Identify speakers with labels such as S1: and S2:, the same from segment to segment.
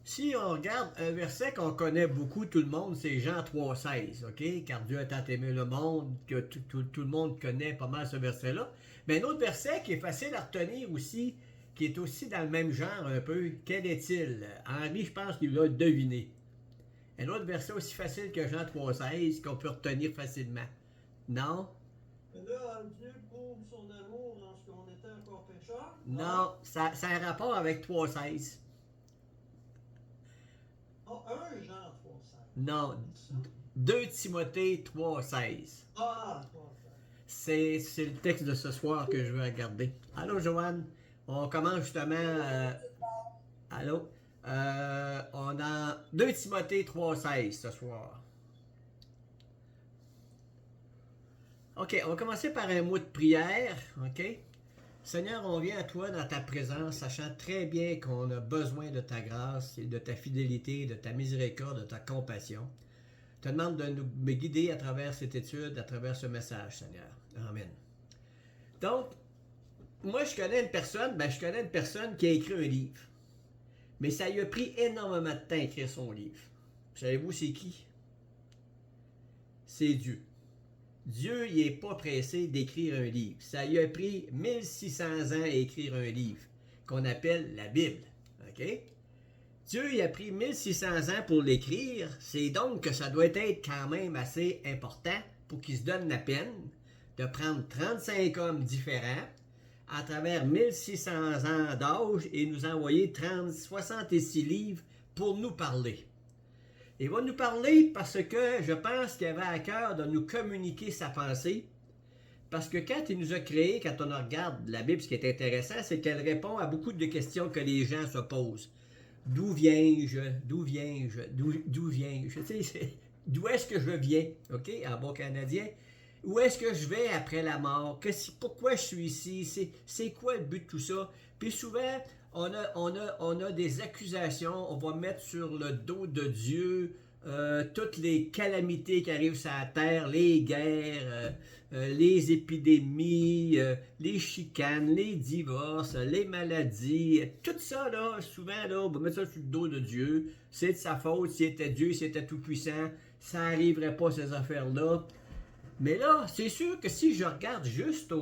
S1: Si on regarde un verset qu'on connaît beaucoup, tout le monde, c'est Jean 3,16, OK? Car Dieu a tant aimé le monde que tout le monde connaît pas mal ce verset-là. Mais un autre verset qui est facile à retenir aussi, qui est aussi dans le même genre un peu, quel est-il? Henri, je pense qu'il l'a deviné. Un autre verset aussi facile que Jean 3,16 qu'on peut retenir facilement. Non?
S2: Là, Dieu prouve son amour lorsqu'on était encore pécheurs.
S1: Non, ça a un rapport avec 3,16.
S2: Oh, 1 Jean 3,16.
S1: Non, 2 Timothée 3,16.
S2: Ah, 3,16.
S1: C'est le texte de ce soir que je veux regarder. Allô, Joanne? On commence justement. Allô? On a 2 Timothée 3,16 ce soir. OK, on va commencer par un mot de prière. OK? Seigneur, on vient à toi dans ta présence, sachant très bien qu'on a besoin de ta grâce, et de ta fidélité, de ta miséricorde, de ta compassion. Je te demande de nous guider à travers cette étude, à travers ce message, Seigneur. Amen. Donc, moi, je connais une personne qui a écrit un livre. Mais ça lui a pris énormément de temps à écrire son livre. Savez-vous c'est qui? C'est Dieu. Dieu, il n'est pas pressé d'écrire un livre. Ça lui a pris 1600 ans à écrire un livre, qu'on appelle la Bible. OK? Dieu, il a pris 1600 ans pour l'écrire, c'est donc que ça doit être quand même assez important pour qu'il se donne la peine de prendre 35 hommes différents à travers 1600 ans d'âge et nous envoyer 66 livres pour nous parler. Il va nous parler parce que je pense qu'il avait à cœur de nous communiquer sa pensée. Parce que quand il nous a créés, quand on regarde la Bible, ce qui est intéressant, c'est qu'elle répond à beaucoup de questions que les gens se posent. D'où viens-je? D'où viens-je? D'où viens-je? Tu sais, d'où est-ce que je viens? OK? En bon canadien. Où est-ce que je vais après la mort? Pourquoi je suis ici? C'est quoi le but de tout ça? Puis souvent, on a des accusations, on va mettre sur le dos de Dieu toutes les calamités qui arrivent sur la terre, les guerres, les épidémies, les chicanes, les divorces, les maladies, tout ça, là, souvent, là, on va mettre ça sur le dos de Dieu. C'est de sa faute, s'il était Dieu, s'il était tout-puissant, ça n'arriverait pas, ces affaires-là. Mais là, c'est sûr que si je regarde juste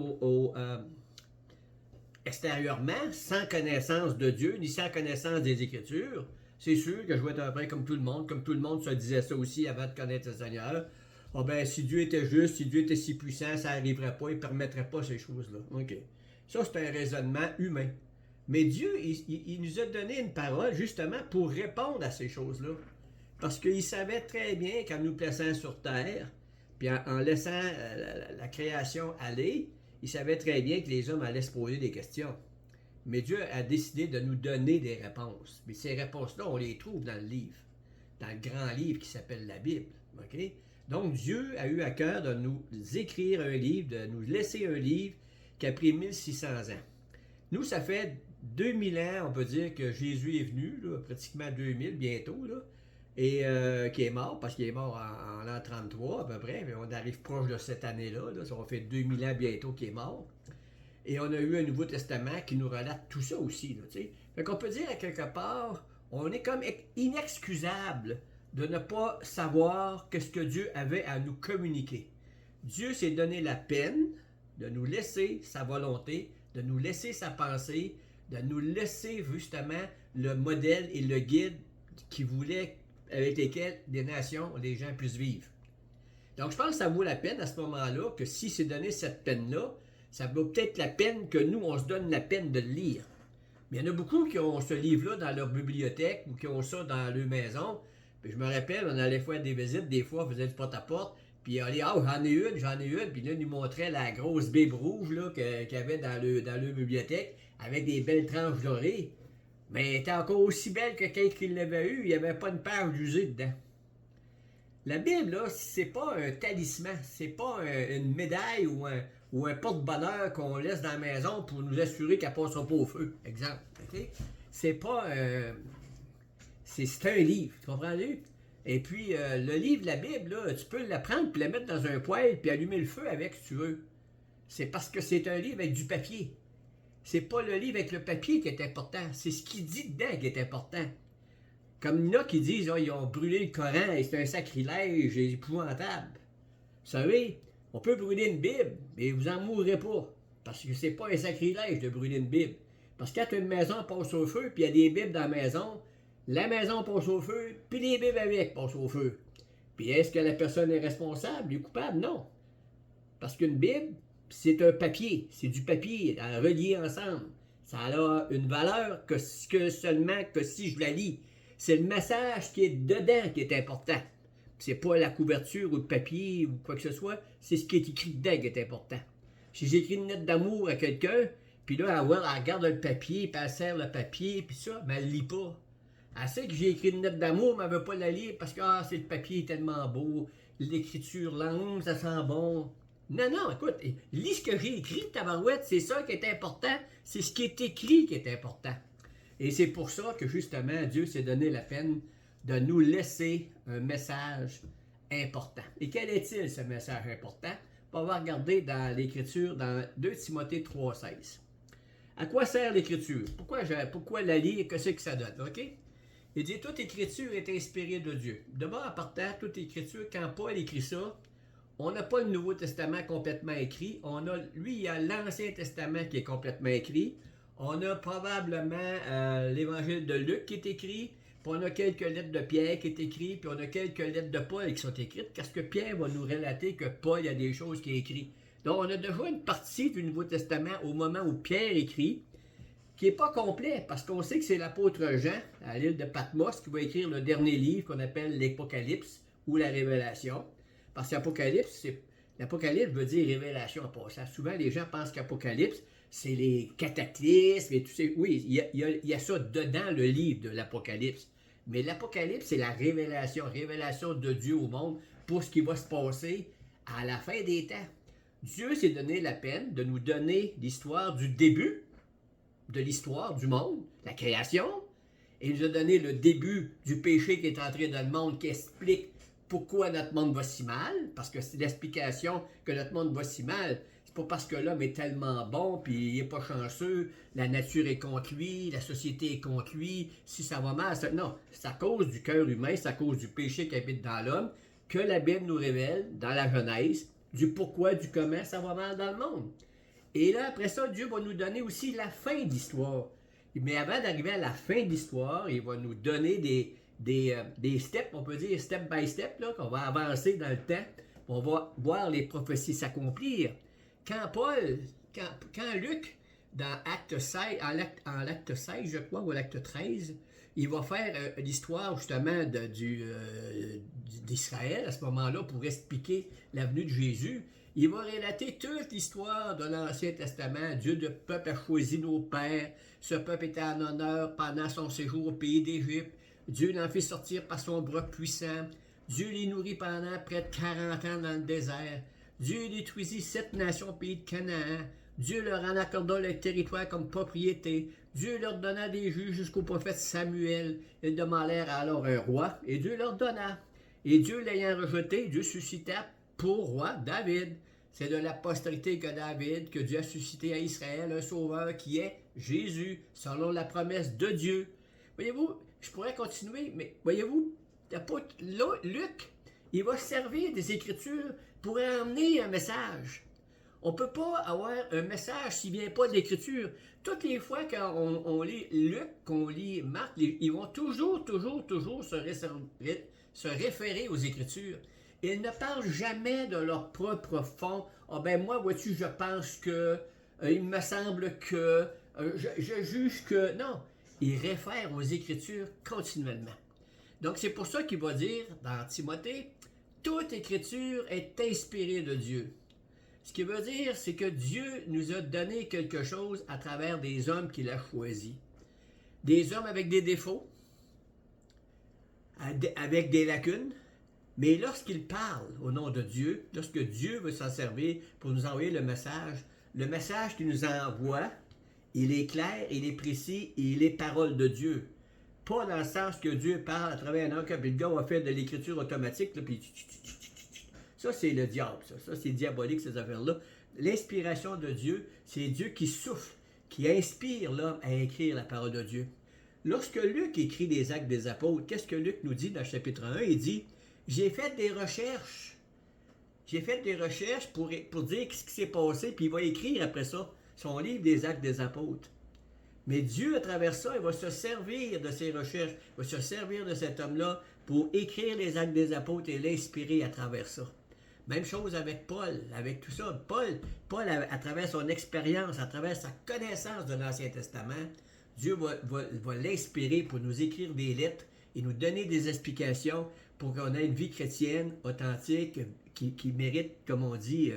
S1: extérieurement, sans connaissance de Dieu, ni sans connaissance des Écritures, c'est sûr que je vais être un peu comme tout le monde se disait ça aussi avant de connaître le Seigneur. Oh ben, si Dieu était juste, si Dieu était si puissant, ça n'arriverait pas, il ne permettrait pas ces choses-là. OK. Ça, c'est un raisonnement humain. Mais Dieu, il nous a donné une parole justement pour répondre à ces choses-là. Parce qu'il savait très bien qu'en nous plaçant sur terre, puis en laissant la création aller, il savait très bien que les hommes allaient se poser des questions. Mais Dieu a décidé de nous donner des réponses. Mais ces réponses-là, on les trouve dans le livre, dans le grand livre qui s'appelle la Bible. OK? Donc Dieu a eu à cœur de nous écrire un livre, de nous laisser un livre qui a pris 1600 ans. Nous, ça fait 2000 ans, on peut dire que Jésus est venu, là, pratiquement 2000 bientôt, là, et qui est mort, parce qu'il est mort en l'an 33 à peu près, mais on arrive proche de cette année-là, là, ça va faire 2000 ans bientôt qu'il est mort. Et on a eu un Nouveau Testament qui nous relate tout ça aussi. Là, t'sais. Fait qu'on peut dire à quelque part, on est comme inexcusable de ne pas savoir ce que Dieu avait à nous communiquer. Dieu s'est donné la peine de nous laisser sa volonté, de nous laisser sa pensée, de nous laisser justement le modèle et le guide qu'il voulait, avec lesquels des nations, les gens puissent vivre. Donc je pense que ça vaut la peine à ce moment-là, que si c'est donné cette peine-là, ça vaut peut-être la peine que nous, on se donne la peine de le lire. Mais il y en a beaucoup qui ont ce livre-là dans leur bibliothèque ou qui ont ça dans leur maison. Puis je me rappelle, on allait faire des visites, des fois, on faisait du porte-à-porte, puis on allait, ah, j'en ai une, puis là, ils nous montraient la grosse Bible rouge là, qu'il y avait dans leur bibliothèque, avec des belles tranches dorées. Mais elle était encore aussi belle que quelqu'un qui l'avait eu, il n'y avait pas une page usée dedans. La Bible, là, c'est pas un talisman, c'est pas une médaille ou un porte-bonheur qu'on laisse dans la maison pour nous assurer qu'elle ne passera pas au feu, exemple. Okay? C'est pas... c'est un livre, tu comprends-tu? Et puis, le livre de la Bible, là, tu peux la prendre puis la mettre dans un poêle puis allumer le feu avec si tu veux. C'est parce que c'est un livre avec du papier. C'est pas le livre avec le papier qui est important, c'est ce qu'il dit dedans qui est important. Comme il y en a qui disent, ils ont brûlé le Coran et c'est un sacrilège épouvantable. Vous savez, on peut brûler une Bible, mais vous n'en mourrez pas. Parce que c'est pas un sacrilège de brûler une Bible. Parce que quand une maison passe au feu, puis il y a des Bibles dans la maison passe au feu, puis les Bibles avec passent au feu. Puis est-ce que la personne est responsable, est coupable? Non. Parce qu'une Bible, c'est un papier, c'est du papier à relier ensemble. Ça a une valeur que seulement que si je la lis. C'est le message qui est dedans qui est important. C'est pas la couverture ou le papier ou quoi que ce soit, c'est ce qui est écrit dedans qui est important. Si j'écris une lettre d'amour à quelqu'un, puis là, elle regarde le papier, puis elle serre le papier, puis ça, mais elle ne lit pas. Elle sait que j'ai écrit une lettre d'amour, mais elle ne veut pas la lire parce que c'est le papier est tellement beau, l'écriture lente, ça sent bon. Non, non, écoute, lis ce que j'ai écrit, tabarouette, c'est ça qui est important, c'est ce qui est écrit qui est important. Et c'est pour ça que justement, Dieu s'est donné la peine de nous laisser un message important. Et quel est-il ce message important? On va regarder dans l'Écriture, dans 2 Timothée 3,16. À quoi sert l'Écriture? Pourquoi la lire? Qu'est-ce que ça donne? OK? Il dit, toute Écriture est inspirée de Dieu. D'abord, en partant, toute Écriture, quand Paul écrit ça, on n'a pas le Nouveau Testament complètement écrit. Lui, il y a l'Ancien Testament qui est complètement écrit. On a probablement l'Évangile de Luc qui est écrit. Puis on a quelques lettres de Pierre qui est écrites. Puis on a quelques lettres de Paul qui sont écrites. Parce que Pierre va nous relater que Paul, il y a des choses qui est écrites. Donc, on a déjà une partie du Nouveau Testament au moment où Pierre écrit, qui n'est pas complet, parce qu'on sait que c'est l'apôtre Jean, à l'île de Patmos, qui va écrire le dernier livre qu'on appelle l'Apocalypse ou la Révélation. Parce qu'Apocalypse, l'Apocalypse veut dire révélation en passant. Souvent, les gens pensent qu'Apocalypse, c'est les cataclysmes et tout ça. Oui, il y a ça dedans le livre de l'Apocalypse. Mais l'Apocalypse, c'est la révélation de Dieu au monde pour ce qui va se passer à la fin des temps. Dieu s'est donné la peine de nous donner l'histoire du début de l'histoire du monde, la création, et il nous a donné le début du péché qui est entré dans le monde, qui explique pourquoi notre monde va si mal, parce que c'est l'explication que notre monde va si mal. C'est pas parce que l'homme est tellement bon, puis il n'est pas chanceux, la nature est contre lui, la société est contre lui, si ça va mal, non, c'est à cause du cœur humain, c'est à cause du péché qui habite dans l'homme, que la Bible nous révèle, dans la Genèse, du pourquoi, du comment ça va mal dans le monde. Et là, après ça, Dieu va nous donner aussi la fin de l'histoire. Mais avant d'arriver à la fin de l'histoire, il va nous donner des steps, on peut dire step by step, là, qu'on va avancer dans le temps. On va voir les prophéties s'accomplir. Quand Luc, dans Acte 16, en l'acte 16, je crois, ou l'acte 13, il va faire l'histoire justement d'Israël à ce moment-là pour expliquer la venue de Jésus. Il va relater toute l'histoire de l'Ancien Testament. Dieu de peuple a choisi nos pères. Ce peuple était en honneur pendant son séjour au pays d'Égypte. Dieu l'en fait sortir par son bras puissant. Dieu les nourrit pendant près de 40 ans dans le désert. Dieu détruisit 7 nations au pays de Canaan. Dieu leur en accorda le territoire comme propriété. Dieu leur donna des juges jusqu'au prophète Samuel. Ils demandèrent alors un roi, et Dieu leur donna. Et Dieu l'ayant rejeté, Dieu suscita pour roi David. C'est de la postérité que David, que Dieu a suscité à Israël un sauveur qui est Jésus, selon la promesse de Dieu. Voyez-vous, je pourrais continuer, mais voyez-vous, Luc, il va servir des Écritures pour emmener un message. On ne peut pas avoir un message s'il ne vient pas de l'Écriture. Toutes les fois qu'on lit Luc, qu'on lit Marc, ils vont toujours se référer aux Écritures. Ils ne parlent jamais de leur propre fond. Ah ben moi, vois-tu, je pense que, il me semble que, je juge que... Non, ils réfèrent aux Écritures continuellement. Donc c'est pour ça qu'il va dire dans Timothée, toute Écriture est inspirée de Dieu. Ce qui veut dire, c'est que Dieu nous a donné quelque chose à travers des hommes qu'il a choisis. Des hommes avec des défauts, avec des lacunes, mais lorsqu'il parle au nom de Dieu, lorsque Dieu veut s'en servir pour nous envoyer le message qu'il nous envoie, il est clair, il est précis, et il est parole de Dieu. Pas dans le sens que Dieu parle à travers un homme, puis le gars va faire de l'écriture automatique, là, puis ça c'est le diable, ça c'est diabolique ces affaires-là. L'inspiration de Dieu, c'est Dieu qui souffle, qui inspire l'homme à écrire la parole de Dieu. Lorsque Luc écrit les Actes des Apôtres, qu'est-ce que Luc nous dit dans le chapitre 1? Il dit, j'ai fait des recherches. J'ai fait des recherches pour dire ce qui s'est passé, puis il va écrire après ça son livre des Actes des Apôtres. Mais Dieu, à travers ça, il va se servir de ses recherches, il va se servir de cet homme-là pour écrire les Actes des Apôtres et l'inspirer à travers ça. Même chose avec Paul, avec tout ça. Paul à travers son expérience, à travers sa connaissance de l'Ancien Testament, Dieu va l'inspirer pour nous écrire des lettres et nous donner des explications pour qu'on ait une vie chrétienne authentique qui mérite, comme on dit,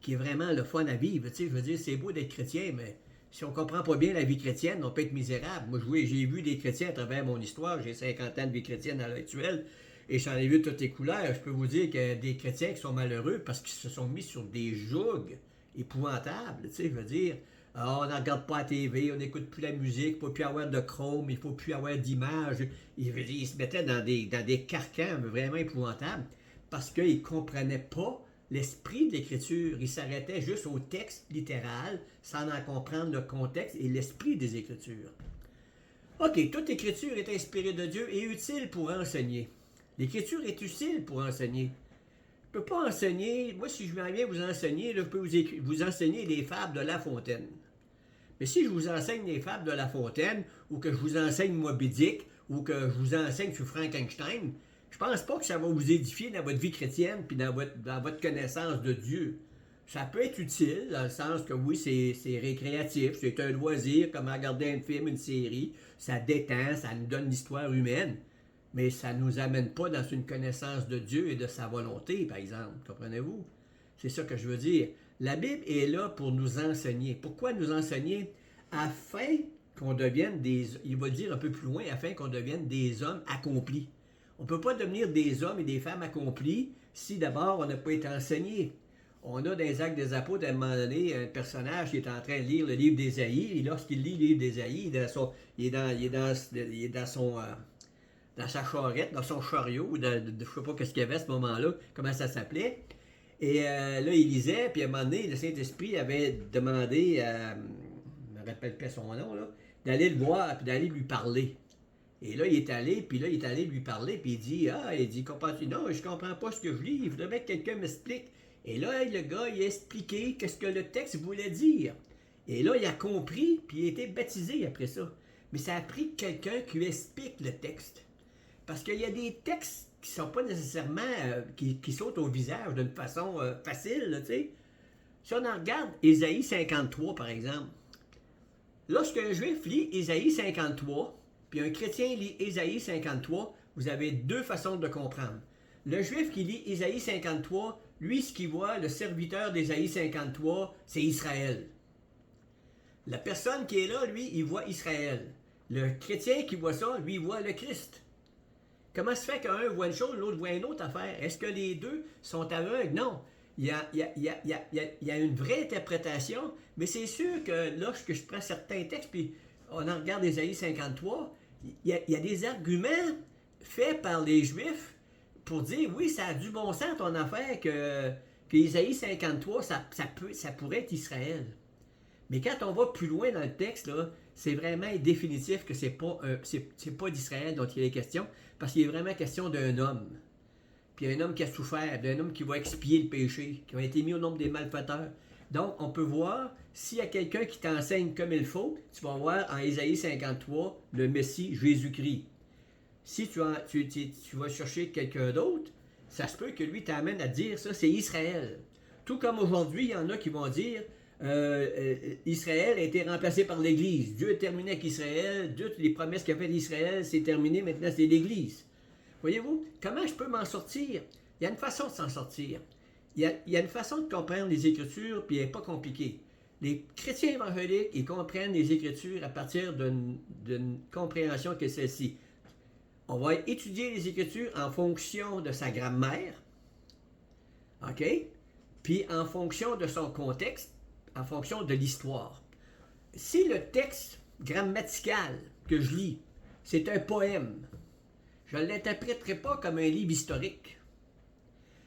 S1: qui est vraiment le fun à vivre. Tu sais, je veux dire, c'est beau d'être chrétien, mais si on ne comprend pas bien la vie chrétienne, on peut être misérable. Moi, j'ai vu des chrétiens à travers mon histoire. J'ai 50 ans de vie chrétienne à l'heure actuelle. Et j'en ai vu toutes les couleurs. Je peux vous dire qu'il y a des chrétiens qui sont malheureux parce qu'ils se sont mis sur des jougs épouvantables. Tu sais, je veux dire, on ne regarde pas la TV, on n'écoute plus la musique, il ne faut plus avoir de chrome, il ne faut plus avoir d'images. Ils se mettaient dans des carcans vraiment épouvantables parce qu'ils ne comprenaient pas l'esprit de l'Écriture. Ils s'arrêtaient juste au texte littéral sans en comprendre le contexte et l'esprit des Écritures. OK, toute Écriture est inspirée de Dieu et utile pour enseigner. L'Écriture est utile pour enseigner. Je ne peux pas enseigner, moi si je m'en viens vous enseigner, là, je peux vous enseigner les fables de La Fontaine. Mais si je vous enseigne les fables de La Fontaine, ou que je vous enseigne Moby Dick, ou que je vous enseigne sur Frankenstein, je pense pas que ça va vous édifier dans votre vie chrétienne puis dans votre connaissance de Dieu. Ça peut être utile, dans le sens que oui, c'est récréatif, c'est un loisir, comme regarder un film, une série, ça détend, ça nous donne l'histoire humaine, mais ça ne nous amène pas dans une connaissance de Dieu et de sa volonté, par exemple. Comprenez-vous? C'est ça que je veux dire. La Bible est là pour nous enseigner. Pourquoi nous enseigner? Afin qu'on devienne il va dire un peu plus loin, afin qu'on devienne des hommes accomplis. On ne peut pas devenir des hommes et des femmes accomplis si d'abord on n'a pas été enseigné. On a dans les Actes des Apôtres, à un moment donné, un personnage qui est en train de lire le livre d'Ésaïe, et lorsqu'il lit le livre d'Ésaïe, il est dans sa charrette, dans son chariot, ou je ne sais pas ce qu'il y avait à ce moment-là, comment ça s'appelait. Et là, il lisait, puis à un moment donné, le Saint-Esprit avait demandé à, je ne me rappelle pas son nom, là, d'aller le voir, puis d'aller lui parler. Et là, il est allé lui parler, puis il dit, comprends-tu? Non, je comprends pas ce que je lis, il faudrait que quelqu'un m'explique. Et là, le gars, il a expliqué qu'est-ce que le texte voulait dire. Et là, il a compris, puis il a été baptisé après ça. Mais ça a pris quelqu'un qui lui explique le texte. Parce qu'il y a des textes qui ne sont pas nécessairement, qui sautent au visage d'une façon facile, là, tu sais. Si on en regarde Ésaïe 53, par exemple, lorsqu'un juif lit Ésaïe 53, puis un chrétien lit Ésaïe 53, vous avez deux façons de comprendre. Le juif qui lit Ésaïe 53, lui, ce qu'il voit, le serviteur d'Ésaïe 53, c'est Israël. La personne qui est là, lui, il voit Israël. Le chrétien qui voit ça, lui, il voit le Christ. Comment se fait qu'un voit une chose, l'autre voit une autre affaire? Est-ce que les deux sont aveugles? Non. Il y a une vraie interprétation, mais c'est sûr que lorsque je prends certains textes, puis on en regarde Ésaïe 53, il y a des arguments faits par les Juifs pour dire, oui, ça a du bon sens ton affaire que Ésaïe 53, ça pourrait être Israël. Mais quand on va plus loin dans le texte, là, c'est vraiment définitif que c'est pas d'Israël dont il est question, parce qu'il est vraiment question d'un homme. Puis un homme qui a souffert, d'un homme qui va expier le péché, qui a été mis au nombre des malfaiteurs. Donc, on peut voir, s'il y a quelqu'un qui t'enseigne comme il faut, tu vas voir en Ésaïe 53 le Messie Jésus-Christ. Si tu vas chercher quelqu'un d'autre, ça se peut que lui t'amène à dire ça, c'est Israël. Tout comme aujourd'hui, il y en a qui vont dire Israël a été remplacé par l'Église. Dieu est terminé avec Israël. Dieu, les promesses qu'il a faites d'Israël, c'est terminé. Maintenant, c'est l'Église. Voyez-vous, comment je peux m'en sortir? Il y a une façon de s'en sortir. Il y a une façon de comprendre les Écritures, puis elle n'est pas compliquée. Les chrétiens évangéliques, ils comprennent les Écritures à partir d'une compréhension que celle-ci. On va étudier les Écritures en fonction de sa grammaire, OK? Puis en fonction de son contexte, en fonction de l'histoire. Si le texte grammatical que je lis, c'est un poème, je ne l'interpréterai pas comme un livre historique.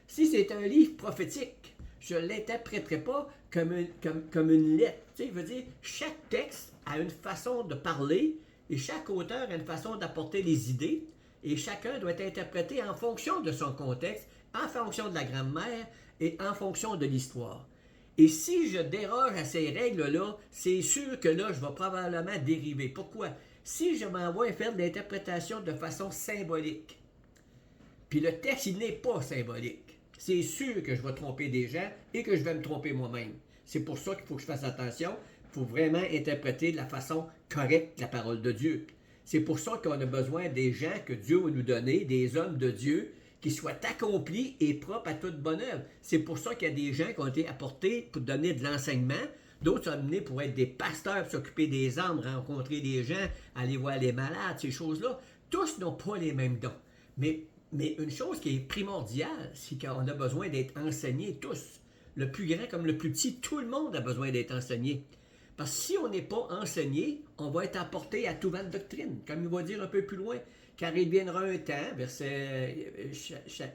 S1: Si c'est un livre prophétique, je ne l'interpréterai pas comme une lettre. Tu sais, je veux dire, chaque texte a une façon de parler Et chaque auteur a une façon d'apporter les idées, et chacun doit être interprété en fonction de son contexte, en fonction de la grammaire et en fonction de l'histoire. Et si je déroge à ces règles-là, c'est sûr que là, je vais probablement dériver. Pourquoi? Si je m'envoie faire de l'interprétation de façon symbolique, puis le texte, il n'est pas symbolique, c'est sûr que je vais tromper des gens et que je vais me tromper moi-même. C'est pour ça qu'il faut que je fasse attention. Il faut vraiment interpréter de la façon correcte la parole de Dieu. C'est pour ça qu'on a besoin des gens que Dieu va nous donner, des hommes de Dieu, qui soient accomplis et propres à toute bonne œuvre. C'est pour ça qu'il y a des gens qui ont été apportés pour donner de l'enseignement, d'autres sont amenés pour être des pasteurs, pour s'occuper des âmes, rencontrer des gens, aller voir les malades, ces choses-là. Tous n'ont pas les mêmes dons. Mais une chose qui est primordiale, c'est qu'on a besoin d'être enseignés tous. Le plus grand comme le plus petit, tout le monde a besoin d'être enseigné. Parce que si on n'est pas enseigné, on va être apporté à tout vent de doctrine. Comme il va dire un peu plus loin, car il viendra un temps, verset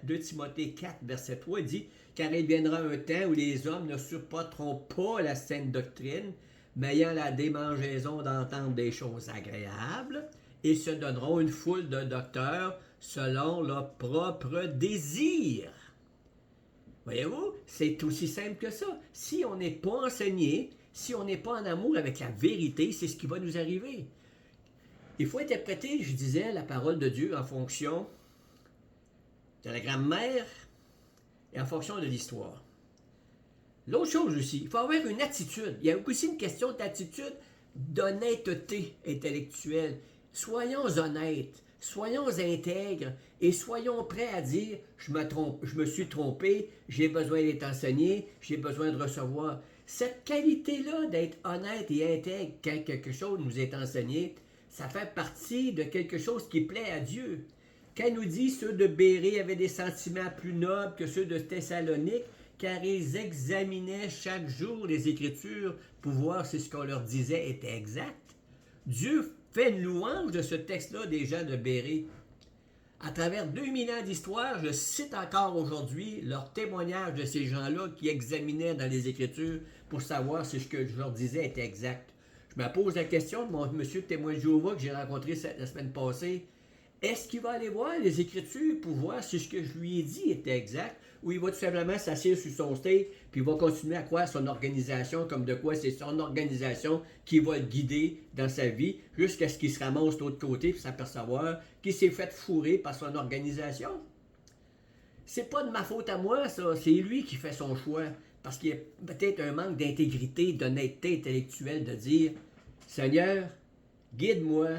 S1: 2 Timothée 4, verset 3, dit, car il viendra un temps où les hommes ne supporteront pas la saine doctrine, mais ayant la démangeaison d'entendre des choses agréables, et se donneront une foule de docteurs selon leur propre désir. Voyez-vous, c'est aussi simple que ça. Si on n'est pas enseigné, si on n'est pas en amour avec la vérité, c'est ce qui va nous arriver. Il faut interpréter, je disais, la parole de Dieu en fonction de la grammaire et en fonction de l'histoire. L'autre chose aussi, il faut avoir une attitude. Il y a aussi une question d'attitude, d'honnêteté intellectuelle. Soyons honnêtes, soyons intègres et soyons prêts à dire je me suis trompé, j'ai besoin d'être enseigné, j'ai besoin de recevoir. Cette qualité-là d'être honnête et intègre quand quelque chose nous est enseigné, ça fait partie de quelque chose qui plaît à Dieu. Quand il nous dit ceux de Bérée avaient des sentiments plus nobles que ceux de Thessalonique, car ils examinaient chaque jour les Écritures pour voir si ce qu'on leur disait était exact. Dieu fait une louange de ce texte-là des gens de Bérée. À travers 2000 ans d'histoire, je cite encore aujourd'hui leur témoignage de ces gens-là qui examinaient dans les Écritures pour savoir si ce que je leur disais était exact. Je me pose la question de mon monsieur témoin de Jéhovah que j'ai rencontré la semaine passée. Est-ce qu'il va aller voir les Écritures pour voir si ce que je lui ai dit était exact, ou il va tout simplement s'asseoir sur son stage puis il va continuer à croire son organisation comme de quoi c'est son organisation qui va le guider dans sa vie jusqu'à ce qu'il se ramasse de l'autre côté puis s'apercevoir qu'il s'est fait fourrer par son organisation? C'est pas de ma faute à moi, ça. C'est lui qui fait son choix. Parce qu'il y a peut-être un manque d'intégrité, d'honnêteté intellectuelle de dire « Seigneur, guide-moi,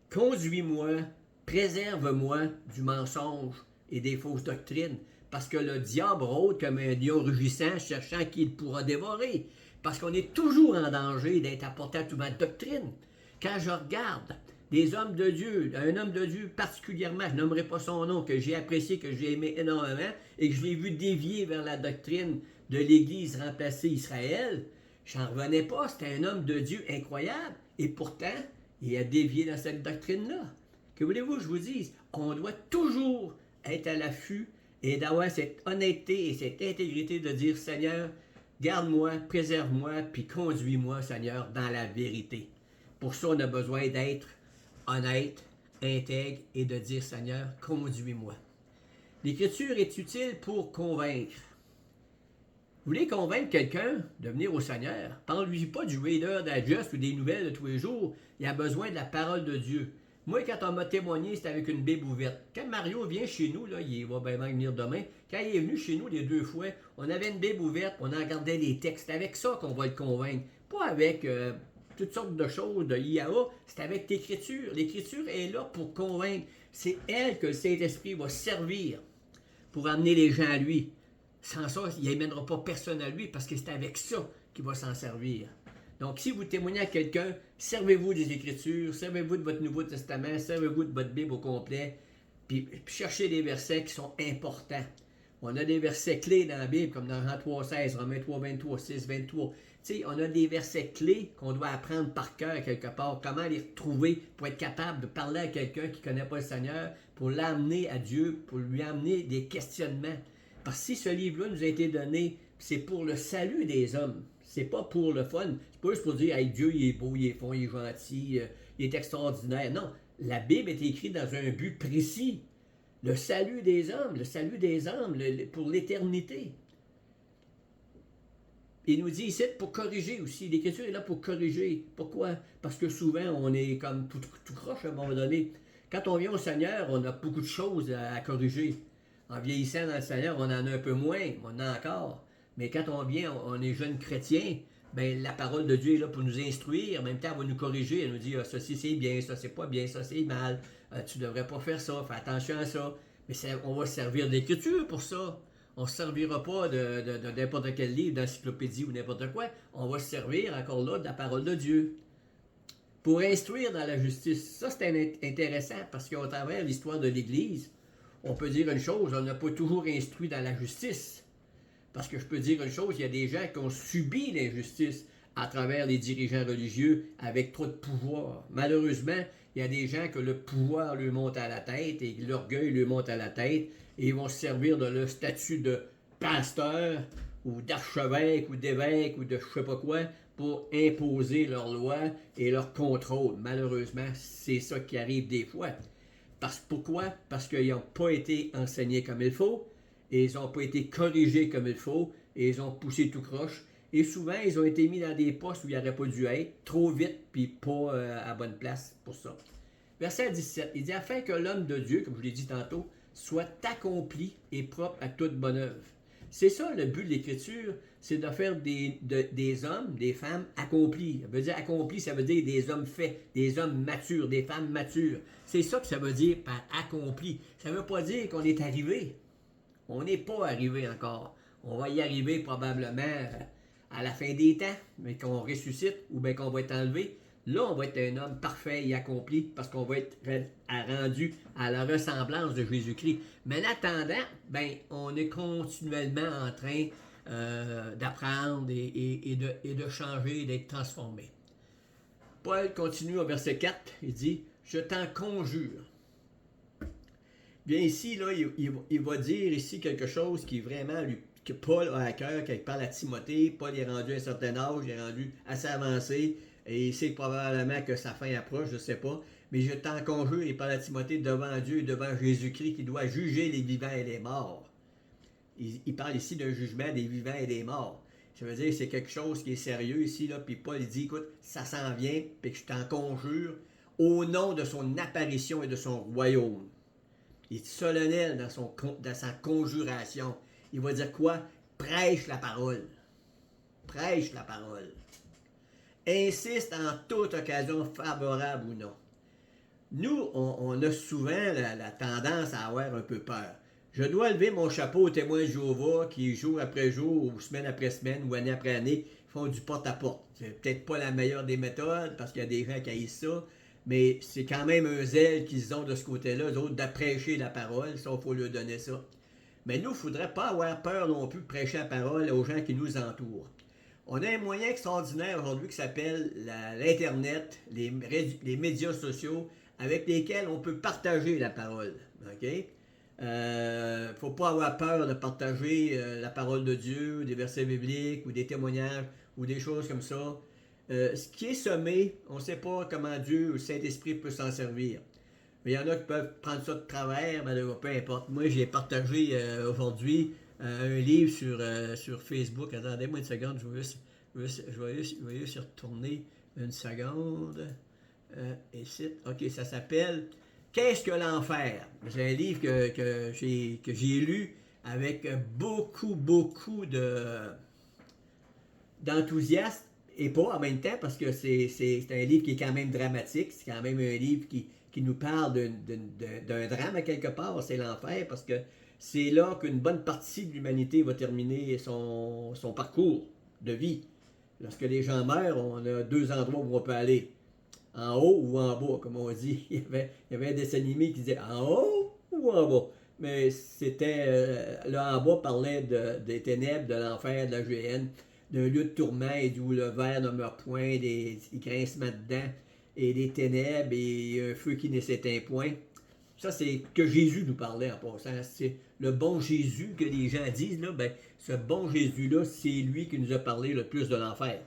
S1: conduis-moi, préserve-moi du mensonge et des fausses doctrines. » Parce que le diable rôde comme un lion rugissant, cherchant qui il pourra dévorer. Parce qu'on est toujours en danger d'être apporté à toute ma doctrine. Quand je regarde des hommes de Dieu, un homme de Dieu particulièrement, je nommerai pas son nom, que j'ai apprécié, que j'ai aimé énormément, et que je l'ai vu dévier vers la doctrine de l'Église remplacer Israël, j'en revenais pas, c'était un homme de Dieu incroyable, et pourtant, il a dévié dans cette doctrine-là. Que voulez-vous que je vous dise? On doit toujours être à l'affût et d'avoir cette honnêteté et cette intégrité de dire, Seigneur, garde-moi, préserve-moi, puis conduis-moi, Seigneur, dans la vérité. Pour ça, on a besoin d'être honnête, intègre et de dire, Seigneur, conduis-moi. L'Écriture est utile pour convaincre. Vous voulez convaincre quelqu'un de venir au Seigneur? Parle-lui pas du Reader Digest ou des nouvelles de tous les jours. Il a besoin de la parole de Dieu. Moi, quand on m'a témoigné, c'était avec une Bible ouverte. Quand Mario vient chez nous, là, il va bien venir demain, quand il est venu chez nous les 2 fois, on avait une Bible ouverte, on en regardait les textes. C'est avec ça qu'on va le convaincre. Pas avec toutes sortes de choses, de IAA, c'est avec l'Écriture. L'Écriture est là pour convaincre. C'est elle que le Saint-Esprit va servir pour amener les gens à lui. Sans ça, il n'amènera pas personne à lui parce que c'est avec ça qu'il va s'en servir. Donc, si vous témoignez à quelqu'un, servez-vous des Écritures, servez-vous de votre Nouveau Testament, servez-vous de votre Bible au complet, puis cherchez des versets qui sont importants. On a des versets clés dans la Bible, comme dans Jean 3,16, Romains 3,23, 6,23. Tu sais, on a des versets clés qu'on doit apprendre par cœur quelque part. Comment les retrouver pour être capable de parler à quelqu'un qui ne connaît pas le Seigneur, pour l'amener à Dieu, pour lui amener des questionnements. Parce que si ce livre-là nous a été donné, c'est pour le salut des hommes. C'est pas pour le fun. C'est pas juste pour dire, hey, Dieu, il est beau, il est fin, il est gentil, il est extraordinaire. Non, la Bible est écrite dans un but précis. Le salut des hommes, le salut des âmes, pour l'éternité. Il nous dit ici pour corriger aussi. L'Écriture est là pour corriger. Pourquoi? Parce que souvent, on est comme tout croche à un moment donné. Quand on vient au Seigneur, on a beaucoup de choses à corriger. En vieillissant dans le Seigneur, on en a un peu moins, on en a encore. Mais quand on vient, on est jeune chrétien, ben la parole de Dieu est là pour nous instruire. En même temps, elle va nous corriger. Elle nous dit, ah, ça c'est bien, ça c'est pas bien, ça c'est mal. Tu devrais pas faire ça, fais attention à ça. Mais on va servir de l'Écriture pour ça. On ne se servira pas de n'importe quel livre, d'encyclopédie ou n'importe quoi. On va se servir encore là de la parole de Dieu. Pour instruire dans la justice. Ça, c'est intéressant parce qu'au travers de l'histoire de l'Église, on peut dire une chose, on n'a pas toujours instruit dans la justice. Parce que je peux dire une chose, il y a des gens qui ont subi l'injustice à travers les dirigeants religieux avec trop de pouvoir. Malheureusement, il y a des gens que le pouvoir lui monte à la tête et l'orgueil lui monte à la tête et ils vont se servir de leur statut de pasteur ou d'archevêque ou d'évêque ou de je sais pas quoi pour imposer leurs lois et leur contrôle. Malheureusement, c'est ça qui arrive des fois. Pourquoi? Parce qu'ils n'ont pas été enseignés comme il faut, et ils n'ont pas été corrigés comme il faut, et ils ont poussé tout croche. Et souvent, ils ont été mis dans des postes où ils n'auraient pas dû être, trop vite, puis pas à bonne place pour ça. Verset 17, il dit « Afin que l'homme de Dieu, comme je l'ai dit tantôt, soit accompli et propre à toute bonne œuvre. » C'est ça le but de l'Écriture, c'est de faire des hommes, des femmes accomplis. Ça veut dire accompli, ça veut dire des hommes faits, des hommes matures, des femmes matures. C'est ça que ça veut dire par accompli. Ça ne veut pas dire qu'on est arrivé. On n'est pas arrivé encore. On va y arriver probablement à la fin des temps, mais qu'on ressuscite ou bien qu'on va être enlevé. Là, on va être un homme parfait et accompli parce qu'on va être rendu à la ressemblance de Jésus-Christ. Mais en attendant, ben, on est continuellement en train d'apprendre et de changer et d'être transformé. Paul continue au verset 4, il dit « Je t'en conjure ». Bien ici, là, il va dire ici quelque chose qui vraiment que Paul a à cœur, quand il parle à Timothée. Paul est rendu à un certain âge, il est rendu assez avancé, et il sait probablement que sa fin approche, je ne sais pas. Mais je t'en conjure, il parle à Timothée devant Dieu et devant Jésus-Christ qui doit juger les vivants et les morts. Il parle ici d'un jugement des vivants et des morts. Ça veut dire que c'est quelque chose qui est sérieux ici, là, puis Paul il dit, écoute, ça s'en vient, puis que je t'en conjure au nom de son apparition et de son royaume. Il est solennel dans sa conjuration. Il va dire quoi? Prêche la parole. Prêche la parole. Insiste en toute occasion, favorable ou non. Nous, on a souvent la tendance à avoir un peu peur. Je dois lever mon chapeau aux témoins de Jéhovah qui, jour après jour, ou semaine après semaine, ou année après année, font du porte-à-porte. C'est peut-être pas la meilleure des méthodes, parce qu'il y a des gens qui haïssent ça, mais c'est quand même un zèle qu'ils ont de ce côté-là, d'autres, de prêcher la parole, ça, il faut leur donner ça. Mais nous, il ne faudrait pas avoir peur non plus de prêcher la parole aux gens qui nous entourent. On a un moyen extraordinaire aujourd'hui qui s'appelle l'Internet, les médias sociaux, avec lesquels on peut partager la parole. OK? Ne faut pas avoir peur de partager la parole de Dieu, des versets bibliques ou des témoignages ou des choses comme ça. Ce qui est semé, on ne sait pas comment Dieu ou le Saint-Esprit peut s'en servir. Mais il y en a qui peuvent prendre ça de travers, mais peu importe. Moi, j'ai partagé aujourd'hui un livre sur Facebook. Attendez-moi une seconde, je vais juste y retourner une seconde. Ici, ok, ça s'appelle Qu'est-ce que l'enfer? C'est un livre que j'ai lu avec beaucoup d'enthousiasme et pas en même temps parce que c'est un livre qui est quand même dramatique. C'est quand même un livre qui nous parle d'un drame à quelque part, c'est l'enfer parce que c'est là qu'une bonne partie de l'humanité va terminer son parcours de vie. Lorsque les gens meurent, on a deux endroits où on peut aller. En haut ou en bas, comme on dit. Il y avait un dessin animé qui disait en haut ou en bas. Mais c'était, là en bas parlait des ténèbres, de l'enfer, de la géhenne, d'un lieu de tourment où le ver ne meurt point, des grincements dedans, et des ténèbres et un feu qui ne s'éteint point. Ça, c'est que Jésus nous parlait en passant. C'est le bon Jésus que les gens disent, là, ben, ce bon Jésus-là, c'est lui qui nous a parlé le plus de l'enfer.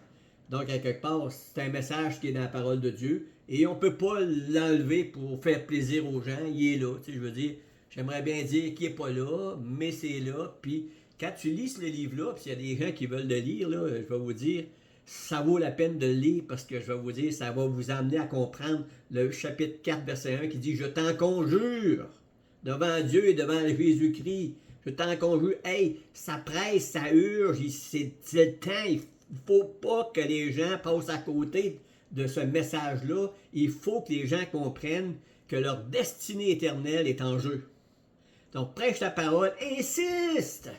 S1: Donc, à quelque part, c'est un message qui est dans la parole de Dieu. Et on ne peut pas l'enlever pour faire plaisir aux gens. Il est là. Tu sais, je veux dire, j'aimerais bien dire qu'il n'est pas là, mais c'est là. Puis, quand tu lis ce livre-là, puis s'il y a des gens qui veulent le lire, là, je vais vous dire, ça vaut la peine de le lire parce que je vais vous dire, ça va vous amener à comprendre le chapitre 4, verset 1 qui dit « Je t'en conjure devant Dieu et devant Jésus-Christ. Je t'en conjure. » Hey, ça presse, ça urge, c'est le temps. Il ne faut pas que les gens passent à côté de ce message-là. Il faut que les gens comprennent que leur destinée éternelle est en jeu. Donc, prêche la parole, insiste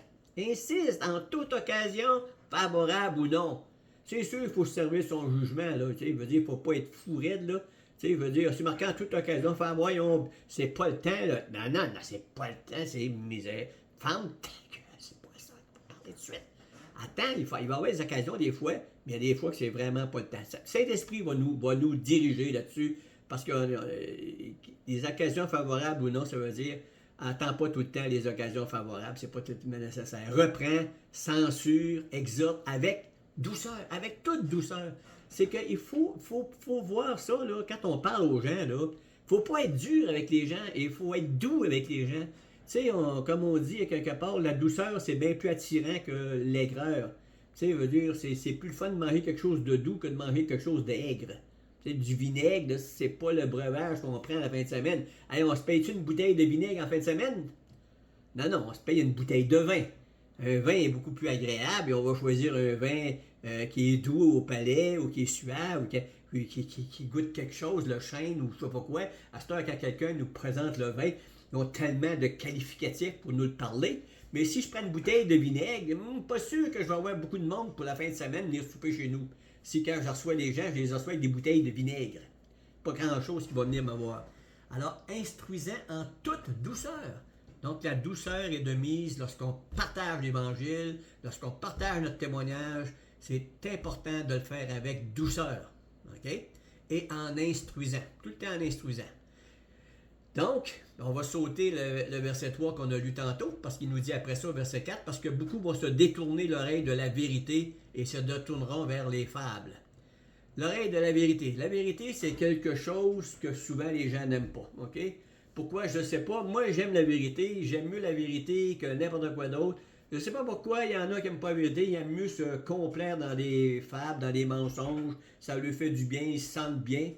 S1: en toute occasion, favorable ou non. C'est sûr, il faut servir son jugement, là. Tu sais, il veut dire, il ne faut pas être fou raide, là. Tu sais, il veut dire, c'est marqué en toute occasion, faire, voyons, c'est pas le temps, là. Non, c'est pas le temps, c'est misère. Femme, c'est pas ça, il faut parler de suite. Attends, il va y avoir des occasions, des fois, mais il y a des fois que c'est vraiment pas le temps. Saint-Esprit va nous diriger là-dessus, parce que les occasions favorables ou non, ça veut dire, attends pas tout le temps les occasions favorables, c'est pas tout le temps nécessaire. Reprends, censure, exhorte avec douceur, avec toute douceur. C'est qu'il faut voir ça, là, quand on parle aux gens, là, faut pas être dur avec les gens, et il faut être doux avec les gens. Tu sais, comme on dit quelque part, la douceur, c'est bien plus attirant que l'aigreur. Tu sais, veut dire, c'est plus le fun de manger quelque chose de doux que de manger quelque chose d'aigre. Tu sais, du vinaigre, c'est pas le breuvage qu'on prend à la fin de semaine. Allez, on se paye-tu une bouteille de vinaigre en fin de semaine? Non, on se paye une bouteille de vin. Un vin est beaucoup plus agréable et on va choisir un vin qui est doux au palais ou qui est suave ou qui goûte quelque chose, le chêne ou je sais pas quoi. À ce temps, quand quelqu'un nous présente le vin, ils ont tellement de qualificatifs pour nous le parler. Mais si je prends une bouteille de vinaigre, pas sûr que je vais avoir beaucoup de monde pour la fin de semaine venir souper chez nous. Si quand je reçois les gens, je les reçois avec des bouteilles de vinaigre. Pas grand-chose qui va venir me voir. Alors, instruisant en toute douceur. Donc, la douceur est de mise lorsqu'on partage l'Évangile, lorsqu'on partage notre témoignage. C'est important de le faire avec douceur. OK? Et en instruisant. Tout le temps en instruisant. Donc, on va sauter le verset 3 qu'on a lu tantôt, parce qu'il nous dit après ça, verset 4, parce que beaucoup vont se détourner l'oreille de la vérité et se détourneront vers les fables. L'oreille de la vérité. La vérité, c'est quelque chose que souvent les gens n'aiment pas. OK? Pourquoi? Je ne sais pas. Moi, j'aime la vérité. J'aime mieux la vérité que n'importe quoi d'autre. Je ne sais pas pourquoi il y en a qui n'aiment pas la vérité. Ils aiment mieux se complaire dans des fables, dans des mensonges. Ça leur fait du bien, ils se sentent bien.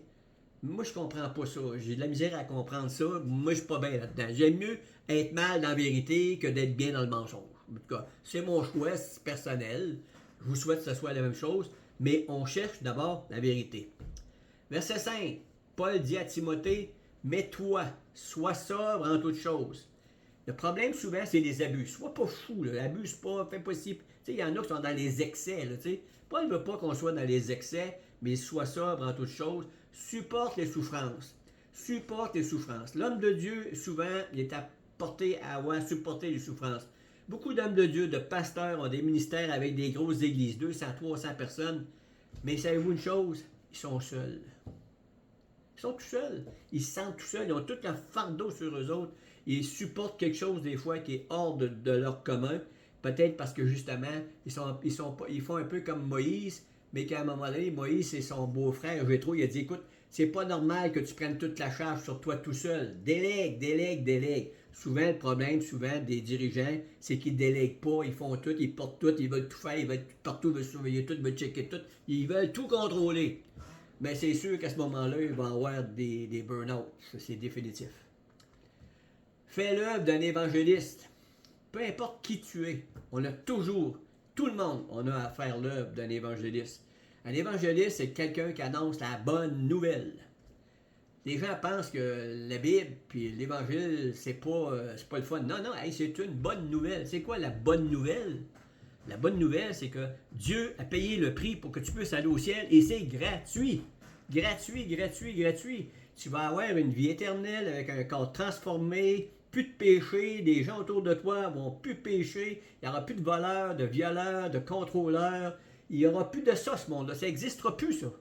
S1: Moi, je comprends pas ça. J'ai de la misère à comprendre ça. Moi, je suis pas bien là-dedans. J'aime mieux être mal dans la vérité que d'être bien dans le mensonge. En tout cas, c'est mon choix, c'est personnel. Je vous souhaite que ce soit la même chose. Mais on cherche d'abord la vérité. Verset 5. Paul dit à Timothée, « Mets-toi, sois sobre en toutes choses. » Le problème souvent, c'est les abus. Sois pas fou, là. Abuse pas, fais pas si... Tu sais, il y en a qui sont dans les excès, là, tu sais. Paul ne veut pas qu'on soit dans les excès, mais sois sobre en toutes choses. Supporte les souffrances. Supporte les souffrances. L'homme de Dieu, souvent, il est apporté à avoir supporté les souffrances. Beaucoup d'hommes de Dieu, de pasteurs, ont des ministères avec des grosses églises, 200, 300 personnes. Mais savez-vous une chose? Ils sont seuls. Ils sont tout seuls. Ils se sentent tout seuls. Ils ont tout un fardeau sur eux autres. Ils supportent quelque chose, des fois, qui est hors de leur commun. Peut-être parce que, justement, ils font un peu comme Moïse, mais qu'à un moment donné, Moïse et son beau-frère, Jéthro, il a dit, écoute, c'est pas normal que tu prennes toute la charge sur toi tout seul. Délègue. Souvent, le problème, des dirigeants, c'est qu'ils délèguent pas, ils font tout, ils portent tout, ils veulent tout faire, ils veulent tout partout, ils veulent surveiller tout, ils veulent checker tout, ils veulent tout contrôler. Mais c'est sûr qu'à ce moment-là, il va y avoir des burn-out. C'est définitif. Fais l'œuvre d'un évangéliste. Peu importe qui tu es, on a toujours, tout le monde, on a à faire l'œuvre d'un évangéliste. Un évangéliste, c'est quelqu'un qui annonce la bonne nouvelle. Les gens pensent que la Bible puis l'Évangile, c'est pas le fun. Non, c'est une bonne nouvelle. C'est quoi la bonne nouvelle? La bonne nouvelle, c'est que Dieu a payé le prix pour que tu puisses aller au ciel et c'est gratuit. Gratuit. Tu vas avoir une vie éternelle avec un corps transformé, plus de péché, des gens autour de toi vont plus pécher, il n'y aura plus de voleurs, de violeurs, de contrôleurs, il n'y aura plus de ça, ce monde-là. Ça n'existera plus, ça.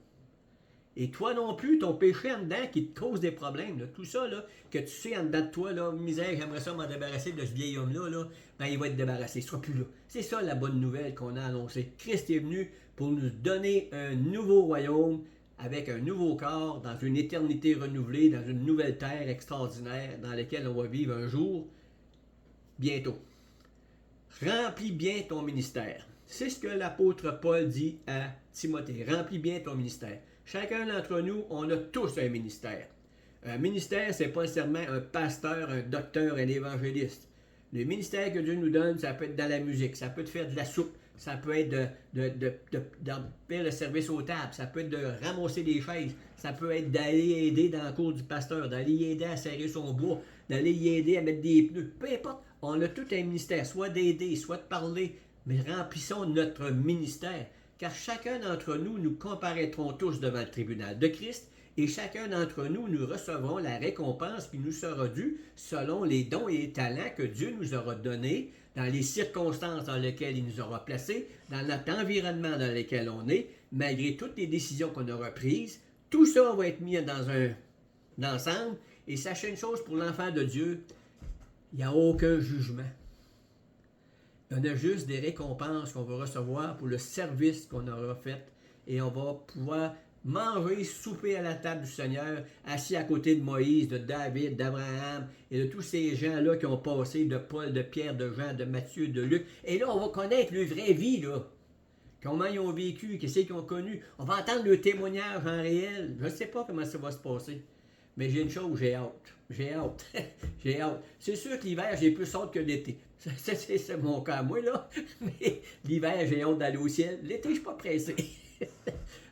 S1: Et toi non plus, ton péché en dedans qui te cause des problèmes, là, tout ça là, que tu sais en dedans de toi, là, misère, j'aimerais ça m'en débarrasser de ce vieil homme-là, là, ben il va être débarrassé, il ne sera plus là. C'est ça la bonne nouvelle qu'on a annoncée. Christ est venu pour nous donner un nouveau royaume avec un nouveau corps, dans une éternité renouvelée, dans une nouvelle terre extraordinaire dans laquelle on va vivre un jour bientôt. Remplis bien ton ministère. C'est ce que l'apôtre Paul dit à Timothée. Remplis bien ton ministère. Chacun d'entre nous, on a tous un ministère. Un ministère, c'est pas nécessairement un pasteur, un docteur, un évangéliste. Le ministère que Dieu nous donne, ça peut être dans la musique, ça peut être faire de la soupe, ça peut être de faire le service aux tables, ça peut être de ramasser des chaises, ça peut être d'aller aider dans la cour du pasteur, d'aller y aider à serrer son bois, d'aller y aider à mettre des pneus. Peu importe, on a tout un ministère, soit d'aider, soit de parler, mais remplissons notre ministère, car chacun d'entre nous, nous comparaîtrons tous devant le tribunal de Christ, et chacun d'entre nous, nous recevrons la récompense qui nous sera due selon les dons et les talents que Dieu nous aura donnés, dans les circonstances dans lesquelles il nous aura placés, dans notre environnement dans lequel on est, malgré toutes les décisions qu'on aura prises. Tout ça va être mis dans un ensemble. Et sachez une chose pour l'enfant de Dieu, il n'y a aucun jugement. Il y en a juste des récompenses qu'on va recevoir pour le service qu'on aura fait. Et on va pouvoir manger, souper à la table du Seigneur, assis à côté de Moïse, de David, d'Abraham et de tous ces gens-là qui ont passé, de Paul, de Pierre, de Jean, de Matthieu, de Luc. Et là, on va connaître leur vraie vie, là. Comment ils ont vécu, qu'est-ce qu'ils ont connu. On va entendre leur témoignage en réel. Je ne sais pas comment ça va se passer. Mais j'ai une chose, j'ai hâte. J'ai hâte. J'ai hâte. C'est sûr que l'hiver, j'ai plus hâte que l'été. C'est mon cas, moi, là. Mais l'hiver, j'ai hâte d'aller au ciel. L'été, je ne suis pas pressé.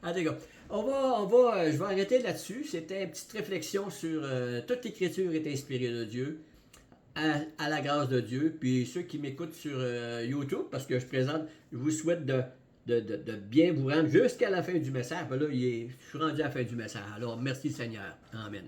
S1: En tout cas, je vais arrêter là-dessus. C'était une petite réflexion sur toute l'écriture est inspirée de Dieu, à la grâce de Dieu. Puis ceux qui m'écoutent sur YouTube, parce que je vous souhaite de bien vous rendre jusqu'à la fin du message. Ben là, je suis rendu à la fin du message. Alors, merci Seigneur. Amen.